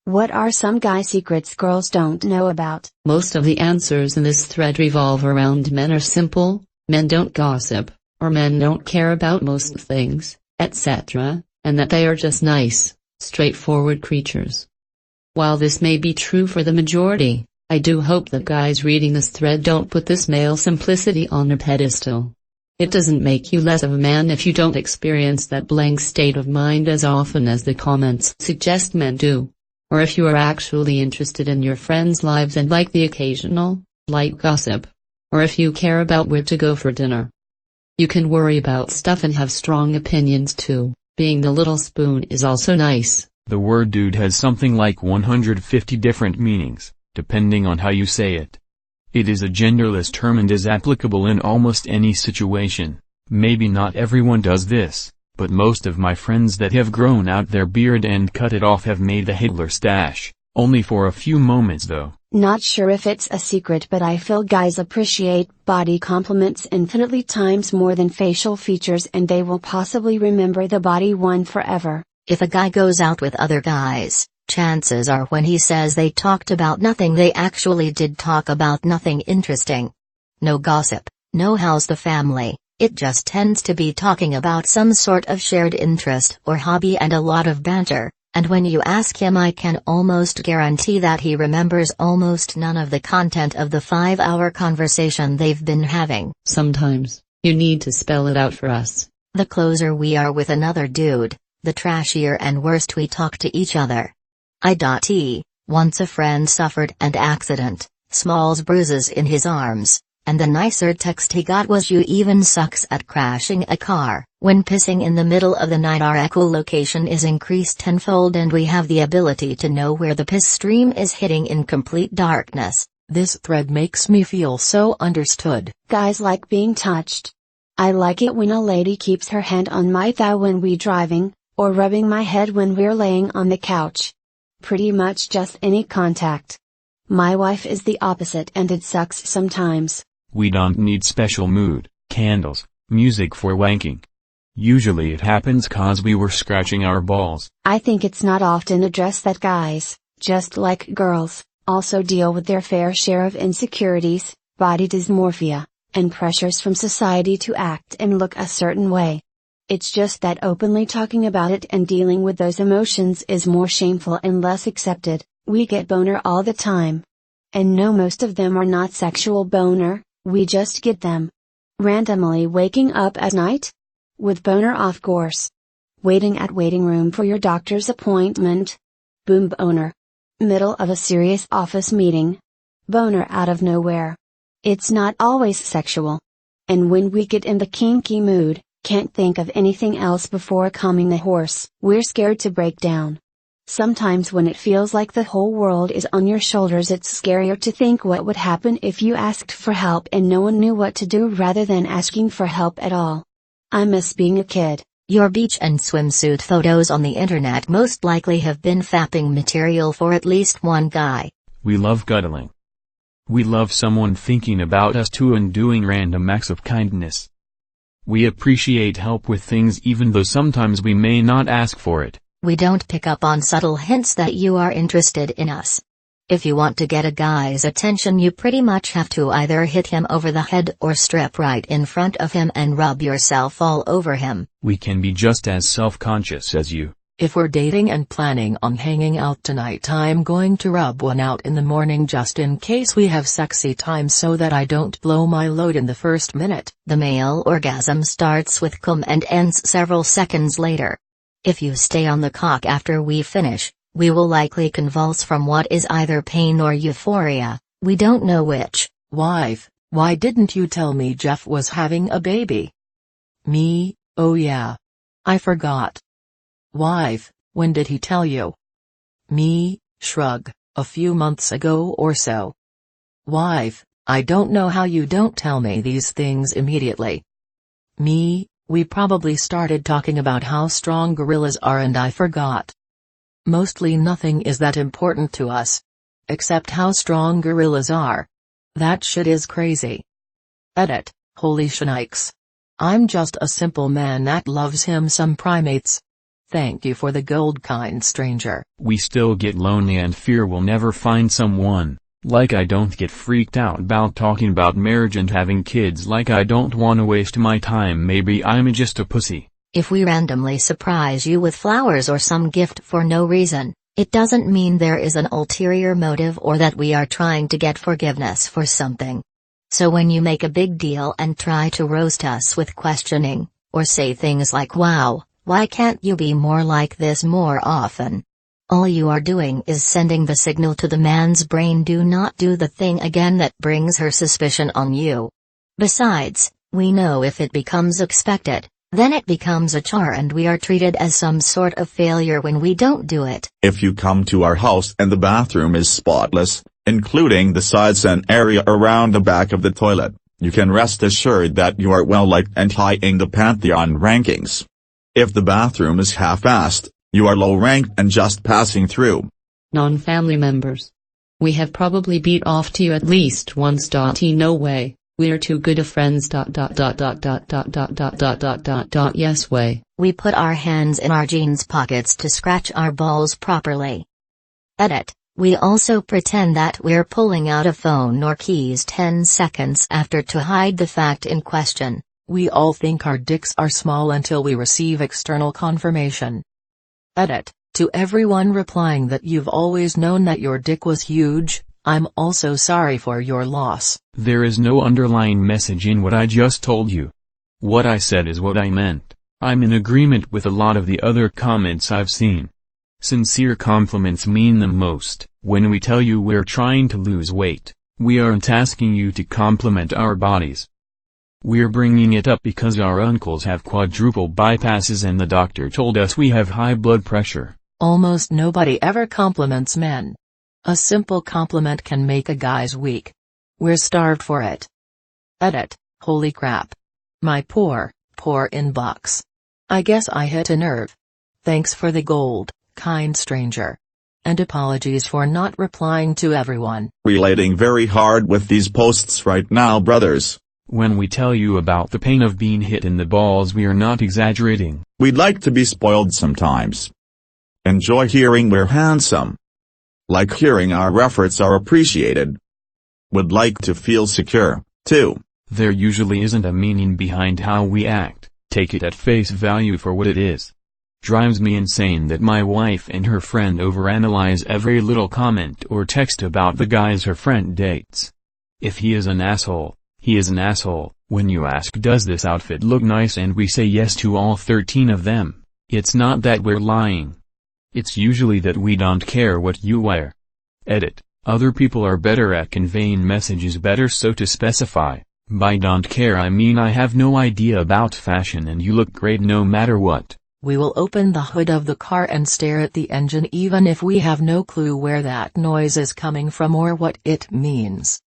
What are some guy secrets girls don't know about? Most of the answers in this thread revolve around men are simple, men don't gossip, or men don't care about most things, etc., and that they are just nice, straightforward creatures. While this may be true for the majority, I do hope that guys reading this thread don't put this male simplicity on a pedestal. It doesn't make you less of a man if you don't experience that blank state of mind as often as the comments suggest men do. Or if you are actually interested in your friends' lives and like the occasional, light gossip. Or if you care about where to go for dinner. You can worry about stuff and have strong opinions too. Being the little spoon is also nice. The word dude has something like 150 different meanings, depending on how you say it. It is a genderless term and is applicable in almost any situation. Maybe not everyone does this, but most of my friends that have grown out their beard and cut it off have made the Hitler stash, only for a few moments though. Not sure if it's a secret, but I feel guys appreciate body compliments infinitely times more than facial features, and they will possibly remember the body one forever. If a guy goes out with other guys, chances are when he says they talked about nothing, they actually did talk about nothing interesting. No gossip, no how's the family, it just tends to be talking about some sort of shared interest or hobby and a lot of banter, and when you ask him, I can almost guarantee that he remembers almost none of the content of the 5-hour conversation they've been having. Sometimes, you need to spell it out for us. The closer we are with another dude, the trashier and worst we talk to each other. Once a friend suffered an accident, smalls bruises in his arms, and the nicer text he got was "you even sucks at crashing a car." When pissing in the middle of the night, our echolocation is increased tenfold and we have the ability to know where the piss stream is hitting in complete darkness. This thread makes me feel so understood. Guys like being touched. I like it when a lady keeps her hand on my thigh when we driving, or rubbing my head when we're laying on the couch. Pretty much just any contact. My wife is the opposite and it sucks sometimes. We don't need special mood, candles, music for wanking. Usually it happens cause we were scratching our balls. I think it's not often addressed that guys, just like girls, also deal with their fair share of insecurities, body dysmorphia, and pressures from society to act and look a certain way. It's just that openly talking about it and dealing with those emotions is more shameful and less accepted. We get boner all the time. And no, most of them are not sexual boner, we just get them. Randomly waking up at night? With boner, of course. Waiting at waiting room for your doctor's appointment? Boom boner. Middle of a serious office meeting? Boner out of nowhere. It's not always sexual. And when we get in the kinky mood, can't think of anything else before calming the horse. We're scared to break down. Sometimes when it feels like the whole world is on your shoulders, it's scarier to think what would happen if you asked for help and no one knew what to do rather than asking for help at all. I miss being a kid. Your beach and swimsuit photos on the internet most likely have been fapping material for at least one guy. We love cuddling. We love someone thinking about us too and doing random acts of kindness. We appreciate help with things even though sometimes we may not ask for it. We don't pick up on subtle hints that you are interested in us. If you want to get a guy's attention, you pretty much have to either hit him over the head or strip right in front of him and rub yourself all over him. We can be just as self-conscious as you. If we're dating and planning on hanging out tonight, I'm going to rub one out in the morning just in case we have sexy time so that I don't blow my load in the first minute. The male orgasm starts with cum and ends several seconds later. If you stay on the cock after we finish, we will likely convulse from what is either pain or euphoria, we don't know which. Wife, why didn't you tell me Jeff was having a baby? Me, oh yeah. I forgot. Wife, when did he tell you? Me, shrug, a few months ago or so. Wife, I don't know how you don't tell me these things immediately. Me, we probably started talking about how strong gorillas are and I forgot. Mostly nothing is that important to us. Except how strong gorillas are. That shit is crazy. Edit, holy shnikes. I'm just a simple man that loves him some primates. Thank you for the gold, kind stranger. We still get lonely and fear we'll never find someone. Like I don't get freaked out about talking about marriage and having kids. Like I don't wanna waste my time. Maybe I'm just a pussy. If we randomly surprise you with flowers or some gift for no reason, it doesn't mean there is an ulterior motive or that we are trying to get forgiveness for something. So when you make a big deal and try to roast us with questioning, or say things like "Wow, why can't you be more like this more often?" all you are doing is sending the signal to the man's brain, do not do the thing again, that brings her suspicion on you. Besides, we know if it becomes expected, then it becomes a chore and we are treated as some sort of failure when we don't do it. If you come to our house and the bathroom is spotless, including the sides and area around the back of the toilet, you can rest assured that you are well liked and high in the Pantheon rankings. If the bathroom is half-assed, you are low-ranked and just passing through. Non-family members. We have probably beat off to you at least once. No way, we're too good of friends. Yes way. We put our hands in our jeans pockets to scratch our balls properly. Edit. We also pretend that we're pulling out a phone or keys 10 seconds after to hide the fact in question. We all think our dicks are small until we receive external confirmation. Edit. To everyone replying that you've always known that your dick was huge, I'm also sorry for your loss. There is no underlying message in what I just told you. What I said is what I meant. I'm in agreement with a lot of the other comments I've seen. Sincere compliments mean the most. When we tell you we're trying to lose weight, we aren't asking you to compliment our bodies. We're bringing it up because our uncles have quadruple bypasses and the doctor told us we have high blood pressure. Almost nobody ever compliments men. A simple compliment can make a guy's week. We're starved for it. Edit. Holy crap. My poor inbox. I guess I hit a nerve. Thanks for the gold, kind stranger. And apologies for not replying to everyone. Relating very hard with these posts right now, brothers. When we tell you about the pain of being hit in the balls, we are not exaggerating. We'd like to be spoiled sometimes. Enjoy hearing we're handsome. Like hearing our efforts are appreciated. Would like to feel secure, too. There usually isn't a meaning behind how we act. Take it at face value for what it is. Drives me insane that my wife and her friend overanalyze every little comment or text about the guys her friend dates. If he is an asshole, he is an asshole. When you ask does this outfit look nice and we say yes to all 13 of them, it's not that we're lying. It's usually that we don't care what you wear. Edit. Other people are better at conveying messages better, so to specify, by don't care I mean I have no idea about fashion and you look great no matter what. We will open the hood of the car and stare at the engine even if we have no clue where that noise is coming from or what it means.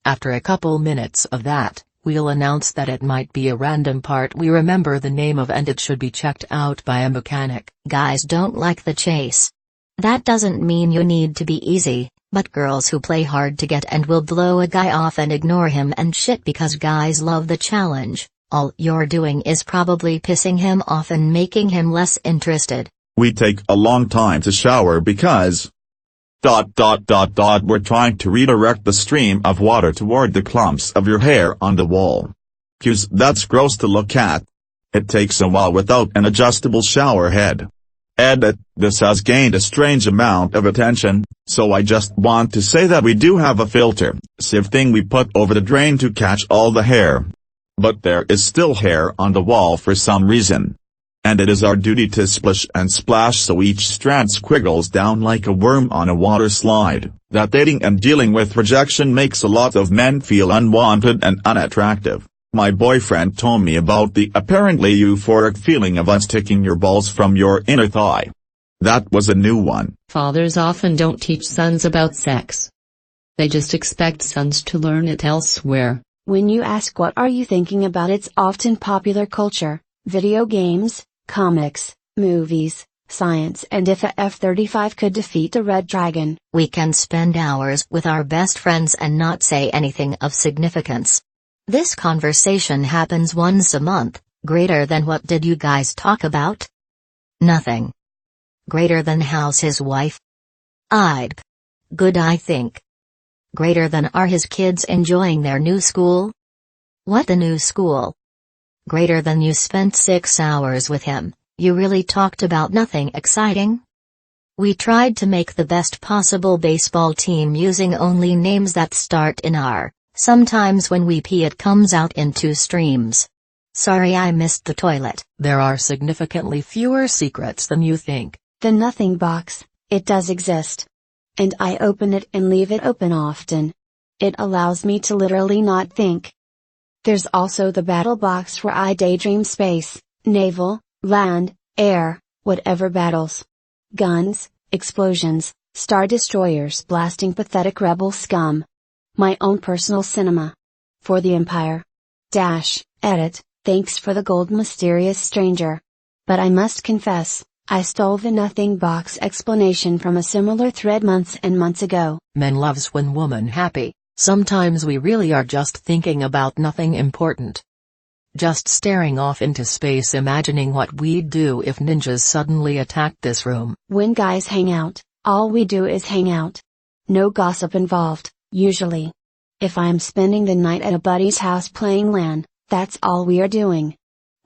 After a couple minutes of that, we'll announce that it might be a random part we remember the name of and it should be checked out by a mechanic. Guys don't like the chase. That doesn't mean you need to be easy, but girls who play hard to get and will blow a guy off and ignore him and shit because guys love the challenge, all you're doing is probably pissing him off and making him less interested. We take a long time to shower because... We're trying to redirect the stream of water toward the clumps of your hair on the wall. 'Cause that's gross to look at. It takes a while without an adjustable shower head. Edit. This has gained a strange amount of attention, so I just want to say that we do have a filter, sieve thing we put over the drain to catch all the hair. But there is still hair on the wall for some reason. And it is our duty to splish and splash so each strand squiggles down like a worm on a water slide. That dating and dealing with rejection makes a lot of men feel unwanted and unattractive. My boyfriend told me about the apparently euphoric feeling of unsticking your balls from your inner thigh. That was a new one. Fathers often don't teach sons about sex. They just expect sons to learn it elsewhere. When you ask what are you thinking about, it's often popular culture, video games, comics, movies, science, and if a F-35 could defeat a red dragon. We can spend hours with our best friends and not say anything of significance. This conversation happens once a month. Greater than what did you guys talk about? Nothing. Greater than how's his wife? I'd. Good, I think. Greater than are his kids enjoying their new school? What the new school? Greater than you spent 6 hours with him, you really talked about nothing exciting? We tried to make the best possible baseball team using only names that start in R. Sometimes when we pee it comes out in 2 streams. Sorry I missed the toilet. There are significantly fewer secrets than you think. The nothing box, it does exist. And I open it and leave it open often. It allows me to literally not think. There's also the battle box where I daydream space, naval, land, air, whatever battles. Guns, explosions, star destroyers blasting pathetic rebel scum. My own personal cinema. For the Empire. Edit, thanks for the gold mysterious stranger. But I must confess, I stole the nothing box explanation from a similar thread months and months ago. Men loves when woman happy. Sometimes we really are just thinking about nothing important. Just staring off into space imagining what we'd do if ninjas suddenly attacked this room. When guys hang out, all we do is hang out. No gossip involved, usually. If I'm spending the night at a buddy's house playing LAN, that's all we are doing.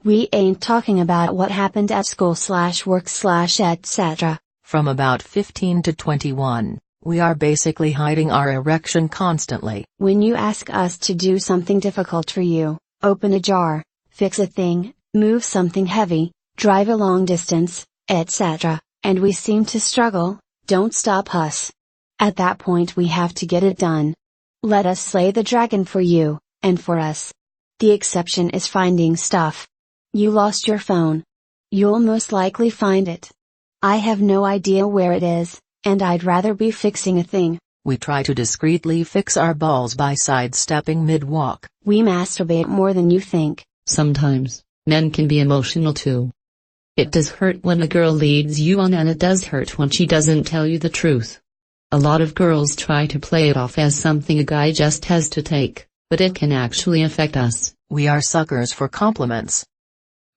We ain't talking about what happened at school/work/etc. From about 15 to 21, we are basically hiding our erection constantly. When you ask us to do something difficult for you, open a jar, fix a thing, move something heavy, drive a long distance, etc., and we seem to struggle, don't stop us. At that point we have to get it done. Let us slay the dragon for you, and for us. The exception is finding stuff. You lost your phone. You'll most likely find it. I have no idea where it is, and I'd rather be fixing a thing. We try to discreetly fix our balls by sidestepping mid-walk. We masturbate more than you think. Sometimes, men can be emotional too. It does hurt when a girl leads you on, and it does hurt when she doesn't tell you the truth. A lot of girls try to play it off as something a guy just has to take, but it can actually affect us. We are suckers for compliments.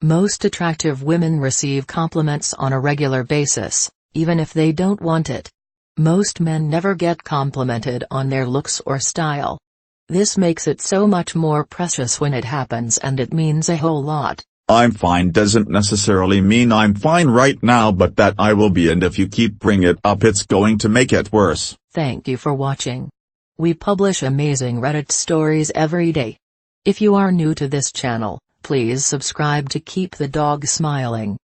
Most attractive women receive compliments on a regular basis, even if they don't want it. Most men never get complimented on their looks or style. This makes it so much more precious when it happens, and it means a whole lot. I'm fine doesn't necessarily mean I'm fine right now, but that I will be, and if you keep bringing it up it's going to make it worse. Thank you for watching. We publish amazing Reddit stories every day. If you are new to this channel, please subscribe to keep the dog smiling.